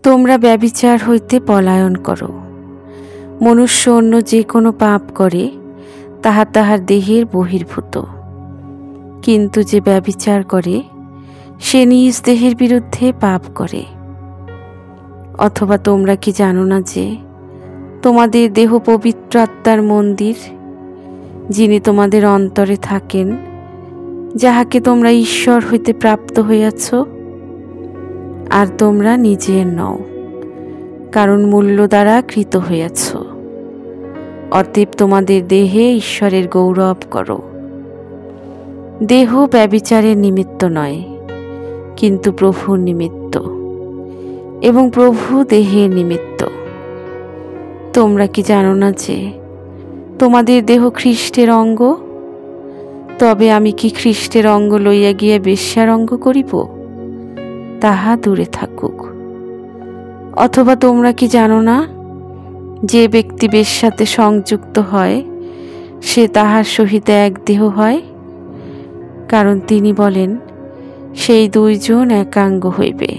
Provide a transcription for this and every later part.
তোমরা ব্যভিচার হইতে পলায়ন করো। মনুষ্য অন্য যে কোনো পাপ করে তাহা তাহার দেহের বহির্ভূত, কিন্তু যে ব্যভিচার করে সে নিজ দেহের বিরুদ্ধে পাপ করে। অথবা তোমরা কি জানো না যে তোমাদের দেহ পবিত্র আত্মার মন্দির, যিনি তোমাদের অন্তরে থাকেন, যাহাকে তোমরা ঈশ্বর হইতে প্রাপ্ত হইয়াছ, আর তোমরা নিজের নও, কারণ মূল্য দ্বারা কৃত হইয়াছ। অতএব তোমাদের দেহে ঈশ্বরের গৌরব করো। দেহ ব্যভিচারের নিমিত্ত নয়, কিন্তু প্রভুর নিমিত্ত, এবং প্রভু দেহের নিমিত্ত। তোমরা কি জানো না যে তোমাদের দেহ খ্রিস্টের অঙ্গ? তবে আমি কি খ্রিস্টের অঙ্গ লইয়া গিয়া বেশ্যার অঙ্গ করিব? তাহা দূরে থাকুক। অথবা তোমরা কি জানো না যে ব্যক্তি বেশ্যাতে সংযুক্ত হয় সে তাহার সহিত এক দেহ হয়? কারণ তিনি বলেন, সেই দুইজন একাঙ্গ হইবে।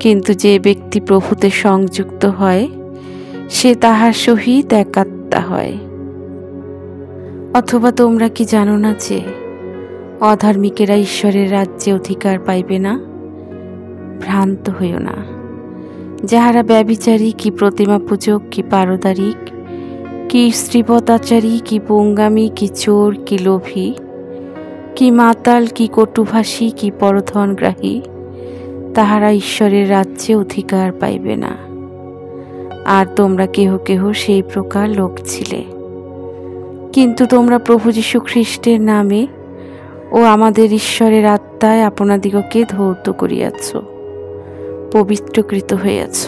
কিন্তু যে ব্যক্তি প্রভুতে সংযুক্ত হয় সে তাহার সহিত এক আত্মা হয়। অথবা তোমরা কি জানো না যে অধার্মিকেরা ঈশ্বরের রাজ্যে অধিকার পাইবে না? ভ্রান্ত হইও না। যাহারা ব্যভিচারী, কি প্রতিমা পূজক, কি পারদারিক, কি স্ত্রীপতাচারী, কি পুঙ্গামী, কি চোর, কি লোভী, কি মাতাল, কি কটুভাষী, কি পরধনগ্রাহী, তাহারা ঈশ্বরের রাজ্যে অধিকার পাইবে না। আর তোমরা কেহ কেহ সেই প্রকার লোক ছিলে। কিন্তু তোমরা প্রভু যীশু খ্রিস্টের নামে ও আমাদের ঈশ্বরের আত্মায় আপনাদিগকে ধৌত করিয়াছ, পবিত্রকৃত হইয়াছ,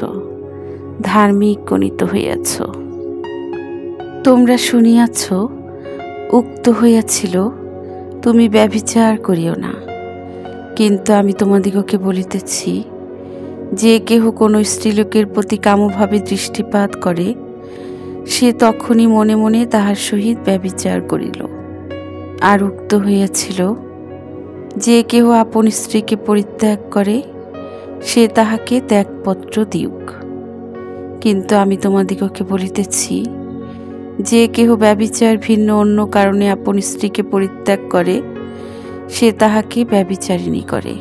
ধার্মিক গণিত হইয়াছ। তোমরা শুনিয়াছ, উক্ত হইয়াছিল, তুমি ব্যভিচার করিও না। কিন্তু আমি তোমাদিগকে বলিতেছি, যে কেহ কোনো স্ত্রীলোকের প্রতি কামভাবে দৃষ্টিপাত করে সে তখনই মনে মনে তাহার সহিত ব্যভিচার করিল। আর উক্ত হইয়াছিল, যে কেহ আপন স্ত্রীকে পরিত্যাগ করে সে তাহাকে ত্যাগপত্র দিউক। কিন্তু আমি তোমাদিগকে বলিতেছি, যে কেহ ব্যভিচার ভিন্ন অন্য কারণে আপন স্ত্রীকে পরিত্যাগ করে সে তাহাকে ব্যভিচারিণী করে,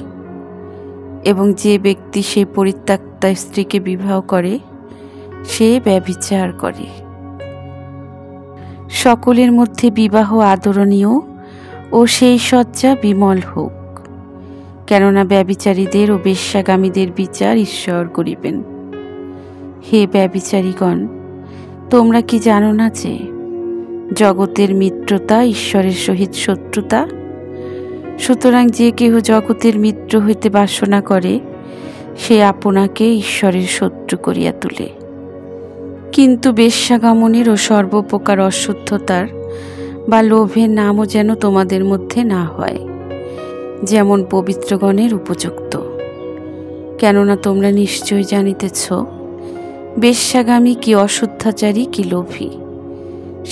এবং যে ব্যক্তি সেই পরিত্যক্তা স্ত্রীকে বিবাহ করে সে ব্যভিচার করে। সকলের মধ্যে বিবাহ আদরণীয় ও সেই শয্যা বিমল হোক, কেননা ব্যভিচারীদের ও বেশ্যাগামীদের বিচার ঈশ্বর করিবেন। হে ব্যভিচারীগণ, তোমরা কি জানো না যে জগতের মিত্রতা ঈশ্বরের সহিত শত্রুতা? সুতরাং যে কেহ জগতের মিত্র হইতে বাসনা করে সে আপনাকে ঈশ্বরের শত্রু করিয়া তোলে। কিন্তু বেশ্যাগমনের ও সর্বপ্রকার অশুদ্ধতার বা লোভের নামও যেন তোমাদের মধ্যে না হয়, যেমন পবিত্রগণের উপযুক্ত। কেননা তোমরা নিশ্চয় জানিতেছ, বেশ্যাগামী কি অশুদ্ধাচারী কি লোভী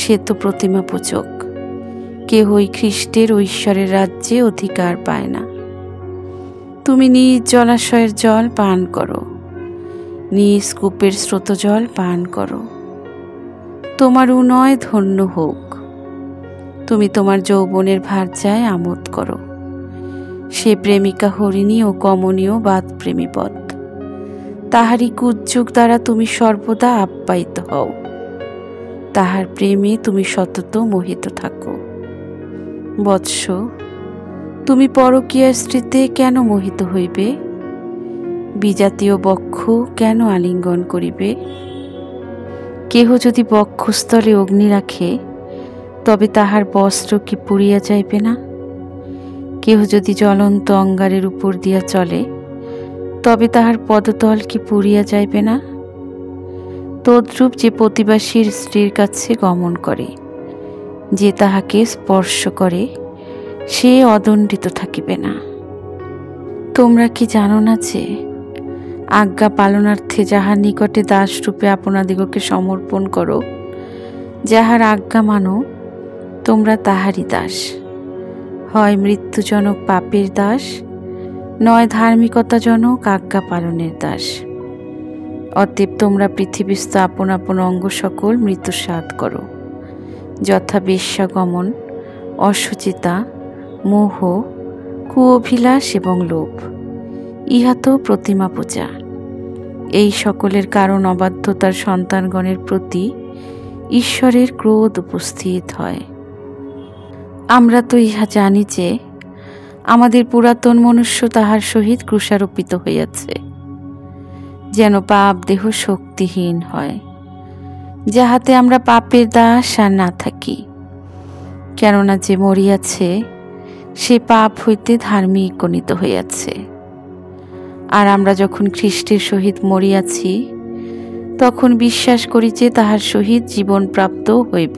সে তো প্রতিমা পূজক। কেহই খ্রিস্টের ও ঈশ্বরের রাজ্যে অধিকার পায় না। তুমি নিজ জলাশয়ের জল পান করো, নিজ কূপের স্রোত জল পান করো, তোমার উনয় ধন্য হোক। তুমি তোমার যৌবনের ভার্যায় আমোদ করো। সে প্রেমিকা হরিণী ও কমনীয় বাদপ্রেমী পথ, তাহারই কুজ্যোগ দ্বারা তুমি সর্বদা আপ্যায়িত হও। তাহার প্রেমে তুমি সতত মোহিত থাকো। বৎস, তুমি পরকীয়া স্ত্রীতে কেন মোহিত হইবে? বিজাতীয় বক্ষ কেন আলিঙ্গন করিবে? কেহ যদি বক্ষস্থলে অগ্নি রাখে তবে তাহার বস্ত্র কি পুড়িয়া যাইবে না? কেহ যদি জ্বলন্ত অঙ্গারের উপর দিয়া চলে তবে তাহার পদতল কি পুড়িয়া যাইবে না? তদ্রূপ যে প্রতিবাসীর স্ত্রীর কাছে গমন করে, যে তাহাকে স্পর্শ করে সে অদণ্ডিত থাকিবে না। তোমরা কি জানো না যে আজ্ঞা পালনার্থে যাহার নিকটে দাসরূপে আপনাদিগকে সমর্পণ করো, যাহার আজ্ঞা মানো, তোমরা তাহারই দাস, হয় মৃত্যুজনক পাপের দাস, নয় ধার্মিকতাজনক আজ্ঞা পালনের দাস। অতএব তোমরা পৃথিবীস্থ আপন আপন অঙ্গ সকল মৃত্যুসাৎ করো, যথা বেশ্যাগমন, অশুচিতা, মোহ, কুঅভিলাষ এবং লোভ, ইহা তো প্রতিমা পূজা। এই সকলের কারণ অবাধ্যতার সন্তানগণের প্রতি ঈশ্বরের ক্রোধ উপস্থিত হয়। আমরা তো ইহা জানি যে আমাদের পুরাতন মনুষ্য তাহার সহিত ক্রুশারোপিত হইয়াছে, যেন পাপ দেহ শক্তিহীন হয়, যাহাতে আমরা পাপের দাস আর না থাকি। কেননা যে মরিয়াছে সে পাপ হইতে ধার্মিক গণিত হইয়াছে। আর আমরা যখন খ্রিস্টের সহিত মরিয়াছি, তখন বিশ্বাস করি যে তাহার সহিত জীবন প্রাপ্ত হইব।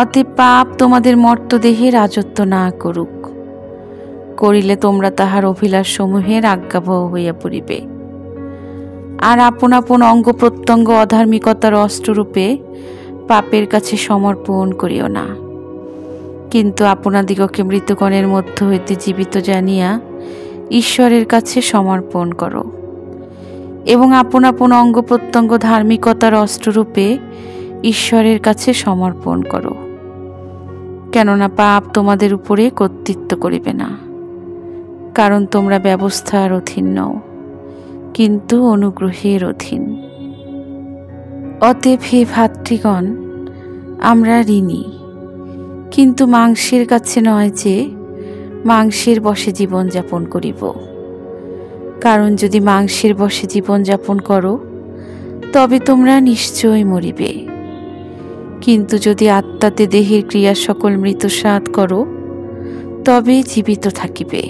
অতএব পাপ তোমাদের মর্তদেহে রাজত্ব না করুক, করিলে তোমরা তাহার অভিলাষ সমূহের আজ্ঞাবহ হইয়া পড়িবে। আর আপন আপন অঙ্গ প্রত্যঙ্গ অধার্মিকতার অস্ত্ররূপে পাপের কাছে সমর্পণ করিও না, কিন্তু আপনাদিগকে মৃতগণের মধ্য হইতে জীবিত জানিয়া ঈশ্বরের কাছে সমর্পণ করো, এবং আপন আপন অঙ্গ প্রত্যঙ্গ ধার্মিকতার অস্ত্ররূপে ঈশ্বরের কাছে সমর্পণ করো। কেননা পাপ তোমাদের উপরে কর্তৃত্ব করিবে না, কারণ তোমরা ব্যবস্থার অধীন নও, কিন্তু অনুগ্রহের অধীন। অতএব হে ভাতৃগণ, আমরা ঋণী, কিন্তু মাংসের কাছে নয় যে মাংসের বশে জীবনযাপন করিব। কারণ যদি মাংসের বশে জীবনযাপন করো, তবে তোমরা নিশ্চয় মরিবে। কিন্তু যদি আত্মাতে দেহের ক্রিয়া সকল মৃতসাৎ করো, তবে জীবিত থাকিবে।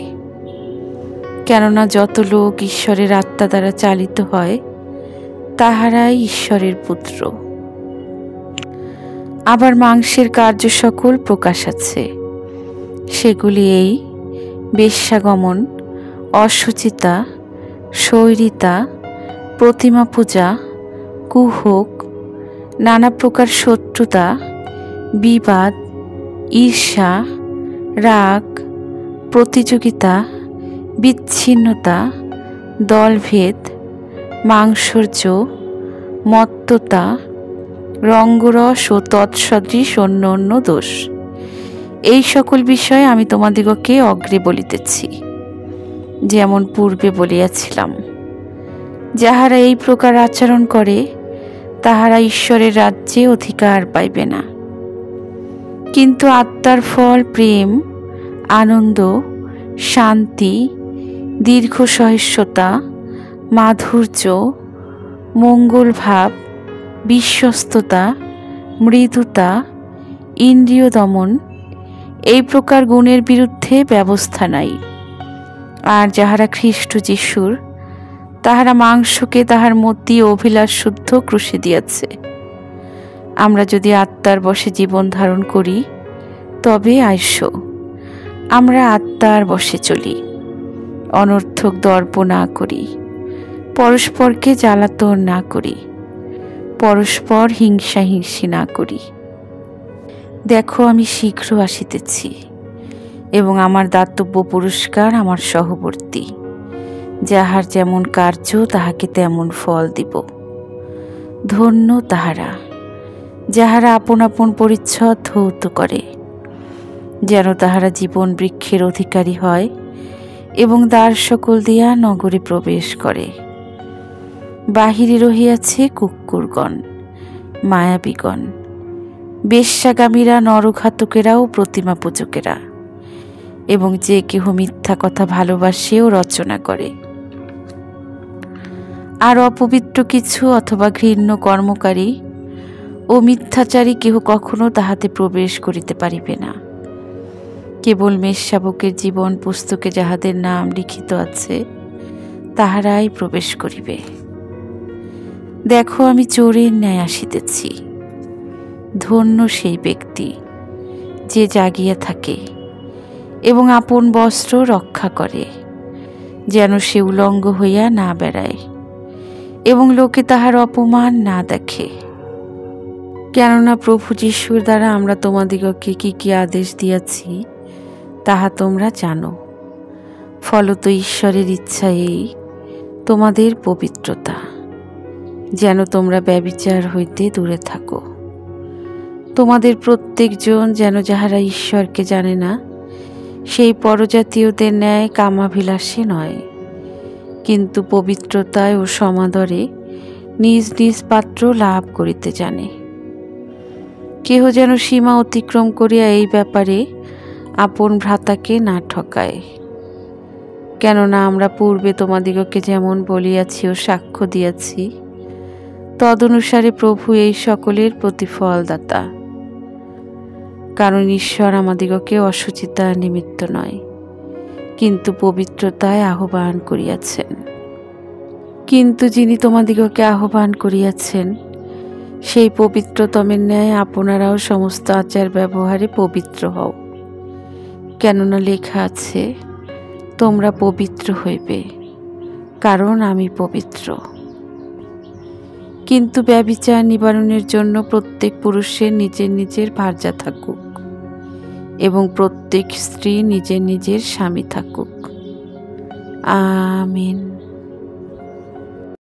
কেননা যত লোক ঈশ্বরের আত্মা দ্বারা চালিত হয়, তাহারাই ঈশ্বরের পুত্র। আবার মাংসের কার্য সকল প্রকাশ আছে, সেগুলি এই: বেশ্যাগমন, অশুচিতা, শৈরিতা, প্রতিমা পূজা, কুহক, নানা প্রকার শত্রুতা, বিবাদ, ঈর্ষা, রাগ, প্রতিযোগিতা, বিচ্ছিন্নতা, দলভেদ, মাংসর্য, মত্ততা, রঙ্গরস ও তৎসদৃশ অন্য অন্য দোষ। এই সকল বিষয়ে আমি তোমাদিগকে অগ্রে বলিতেছি, যেমন পূর্বে বলিয়াছিলাম। যাহারা এই প্রকার আচরণ করে, তাহারা ঈশ্বরের রাজ্যে অধিকার পাইবে না। কিন্তু আত্মার ফল প্রেম, আনন্দ, শান্তি, দীর্ঘ সহিষ্ণুতা, মাধুর্য, মঙ্গল ভাব, বিশ্বস্ততা, মৃদুতা, ইন্দ্রিয় দমন, এই প্রকার গুণের বিরুদ্ধে ব্যবস্থা নাই। আর যাহারা খ্রিস্ট যিশুর, তাহারা মাংসকে তাহার মতি ও অভিলাষ শুদ্ধ ক্রুশে দিয়াছে। আমরা যদি আত্মার বশে জীবন ধারণ করি, তবে আইস আমরা আত্মার বশে চলি, অনর্থক দর্প না করি, পরস্পরকে জ্বালাতন না করি, পরস্পর হিংসাহিংসি না করি। দেখো, আমি শীঘ্র আসিতেছি, এবং আমার দাতব্য পুরস্কার আমার সহবর্তী। যাহার যেমন কার্য তাহাকে তেমন ফল দিব। ধন্য তাহারা, যাহারা আপন আপন পরিচ্ছদ ধৌত করে, যেন তাহারা জীবন বৃক্ষের অধিকারী হয় এবং দ্বার সকল দিয়া নগরে প্রবেশ করে। বাহিরে রহিয়াছে কুক্কুরগণ, মায়াবীগণ, বেশ্যাগামীরা, নরঘাতকেরাও প্রতিমা পূজকেরা, এবং যে কেহ মিথ্যা কথা ভালোবাসে ও রচনা করে। আর অপবিত্র কিছু অথবা ঘৃণ্য কর্মকারী ও মিথ্যাচারী কেহ কখনো তাহাতে প্রবেশ করিতে পারিবে না। কেবল মেষশাবকের জীবন পুস্তকে যাহাদের নাম লিখিত আছে, তাহারাই প্রবেশ করিবে। দেখো, আমি চোরের ন্যায় আসিতেছি। ধন্য সেই ব্যক্তি যে জাগিয়া থাকে এবং আপন বস্ত্র রক্ষা করে, যেন সে উলঙ্গ হইয়া না বেড়ায় এবং লোকে তাহার অপমান না দেখে। কেননা প্রভু যিশুর দ্বারা আমরা তোমাদিগকে কি কি আদেশ দিয়াছি, তাহা তোমরা জানো। ফলত ঈশ্বরের ইচ্ছা এই, তোমাদের পবিত্রতা, যেন তোমরা ব্যভিচার হইতে দূরে থাকো। তোমাদের প্রত্যেকজন যেন যাহারা ঈশ্বরকে জানে না, সেই পরজাতীয়দের ন্যায় কামাভিলাষী নয়, কিন্তু পবিত্রতায় ও সমাদরে নিজ নিজ পাত্র লাভ করিতে জানে। কেহ যেন সীমা অতিক্রম করিয়া এই ব্যাপারে আপন ভ্রাতাকে না ঠকায়। কেননা আমরা পূর্বে তোমাদিগকে যেমন বলিয়াছি ও সাক্ষ্য দিয়াছি, তদনুসারে প্রভু এই সকলের প্রতিফলদাতা। কারণ ঈশ্বর আমাদিগকে অশুচিতার নিমিত্ত নয়, কিন্তু পবিত্রতায় আহ্বান করিয়াছেন। কিন্তু যিনি তোমাদিগকে আহ্বান করিয়াছেন, সেই পবিত্রতমের ন্যায় আপনারাও সমস্ত আচার ব্যবহারে পবিত্র হও। কেননা লেখা আছে, তোমরা পবিত্র হইবে, কারণ আমি পবিত্র। কিন্তু ব্যভিচার নিবারণের জন্য প্রত্যেক পুরুষের নিজের নিজের ভার্যা থাকুক, এবং প্রত্যেক স্ত্রী নিজের নিজের স্বামী থাকুক। আমিন।